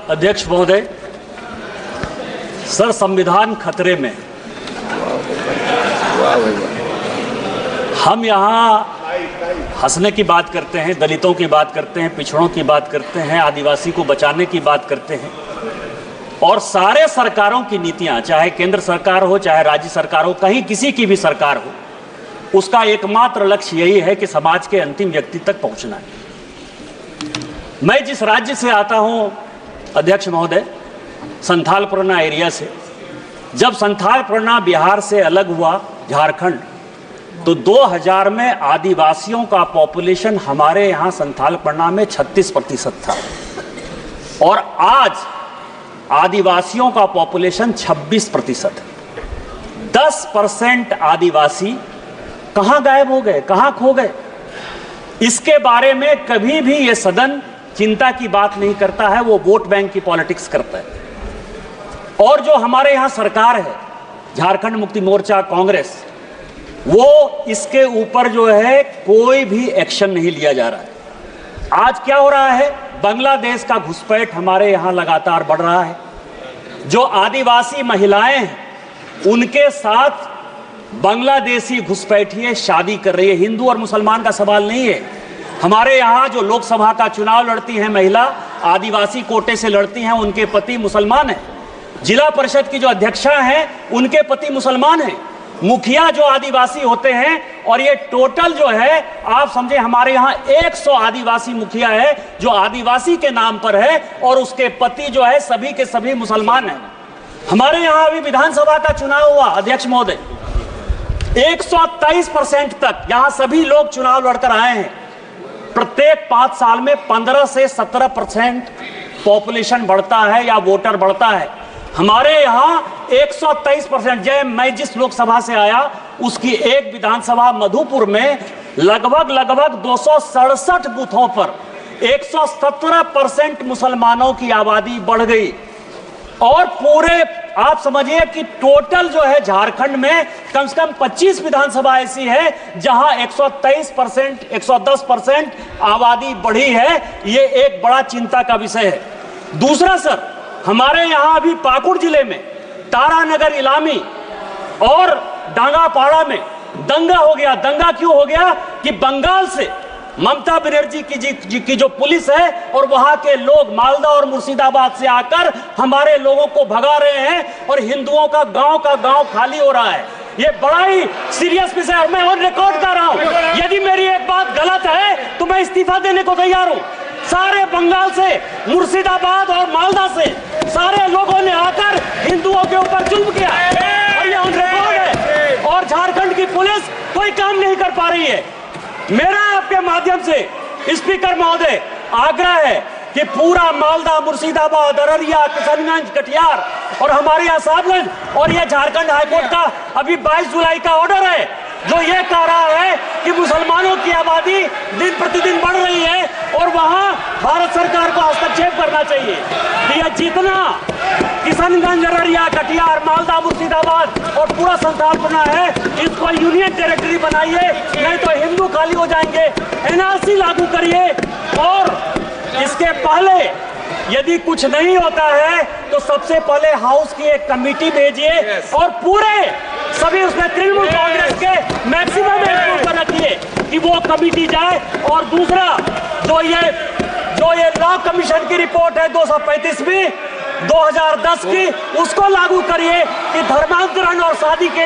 अध्यक्ष महोदय, सर संविधान खतरे में। हम यहाँ हंसने की बात करते हैं, दलितों की बात करते हैं, पिछड़ों की बात करते हैं, आदिवासी को बचाने की बात करते हैं, और सारे सरकारों की नीतियां, चाहे केंद्र सरकार हो चाहे राज्य सरकार हो, कहीं किसी की भी सरकार हो, उसका एकमात्र लक्ष्य यही है कि समाज के अंतिम व्यक्ति तक पहुंचना है। मैं जिस राज्य से आता हूं अध्यक्ष महोदय, संथाल परगना एरिया से, जब संथाल परगना बिहार से अलग हुआ झारखंड, तो 2000 में आदिवासियों का पॉपुलेशन हमारे यहाँ संथाल परगना में 36% था, और आज आदिवासियों का पॉपुलेशन 26% है। 10% आदिवासी कहाँ गायब हो गए, कहाँ खो गए? इसके बारे में कभी भी ये सदन चिंता की बात नहीं करता है, वो वोट बैंक की पॉलिटिक्स करता है। और जो हमारे यहाँ सरकार है, झारखंड मुक्ति मोर्चा, कांग्रेस, वो इसके ऊपर जो है कोई भी एक्शन नहीं लिया जा रहा है। आज क्या हो रहा है? बांग्लादेश का घुसपैठ हमारे यहाँ लगातार बढ़ रहा है। जो आदिवासी महिलाएं हैं, उनके साथ बांग्लादेशी घुसपैठिए शादी कर रही है। हिंदू और मुसलमान का सवाल नहीं है। हमारे यहाँ जो लोकसभा का चुनाव लड़ती हैं महिला, आदिवासी कोटे से लड़ती हैं, उनके पति मुसलमान हैं। जिला परिषद की जो अध्यक्षा हैं, उनके पति मुसलमान हैं। मुखिया जो आदिवासी होते हैं, और ये टोटल जो है आप समझे, हमारे यहाँ 100 आदिवासी मुखिया है जो आदिवासी के नाम पर है, और उसके पति जो है सभी के सभी मुसलमान हैं। हमारे यहाँ अभी विधानसभा का चुनाव हुआ अध्यक्ष महोदय, 123% तक यहाँ सभी लोग चुनाव लड़कर आए हैं। प्रत्येक 5 साल में 15 से 17% पॉपुलेशन बढ़ता है या वोटर बढ़ता है। हमारे यहाँ 123%। जय, मैं जिस लोकसभा से आया उसकी एक विधानसभा मधुपुर में लगभग 267 बूथों पर 117% मुसलमानों की आबादी बढ़ गई। और पूरे आप समझिए कि टोटल जो है झारखंड में कम से कम 25 विधानसभा ऐसी है जहां 123%, 110% आबादी बढ़ी है। ये एक बड़ा चिंता का विषय है। दूसरा सर, हमारे यहां अभी पाकुड़ जिले में तारानगर, इलामी और डांगापाड़ा में दंगा हो गया। दंगा क्यों हो गया? कि बंगाल से ममता बनर्जी की जो पुलिस है और वहां के लोग मालदा और मुर्शिदाबाद से आकर हमारे लोगों को भगा रहे हैं, और हिंदुओं का गांव खाली हो रहा है। ये बड़ा ही सीरियस विषय है। मैं ऑन रिकॉर्ड कर रहा हूं, यदि मेरी एक बात गलत है तो मैं इस्तीफा देने को तैयार हूं। सारे बंगाल से, मुर्शिदाबाद और मालदा से सारे लोगों ने आकर हिंदुओं के ऊपर जुल्म किया, और ये ऑन रिकॉर्ड है। और झारखंड की पुलिस कोई काम नहीं कर पा रही है। मेरा आपके माध्यम से स्पीकर महोदय आग्रह है कि पूरा मालदा, मुर्शिदाबाद, अररिया, किशनगंज, कटिहार और हमारे यहाँ साहबगंज, और ये झारखंड हाईकोर्ट का अभी 22 जुलाई का ऑर्डर है जो ये कह रहा है कि मुसलमानों की आबादी दिन प्रतिदिन बढ़ रही है और वहाँ भारत सरकार को हस्तक्षेप करना चाहिए। कि यह जितना किशनगंज, अररिया, कटिहार, मालदा, मुर्शिदाबाद और पूरा संथाल परगना है, इसको यूनियन टेरिटरी बनाइए, नहीं तो हिंदू खाली हो जाएंगे। एनआरसी लागू करिए, और इसके पहले यदि कुछ नहीं होता है तो सबसे पहले हाउस की एक कमेटी भेजिए, और पूरे सभी उसमें तृणमूल कांग्रेस के मैक्सिमम एम्प्लॉय पर रखिए कि वो कमेटी जाए। और दूसरा, जो ये लॉ कमीशन की रिपोर्ट है 235वीं 2010 की, उसको लागू करिए कि धर्मांतरण और शादी के लिए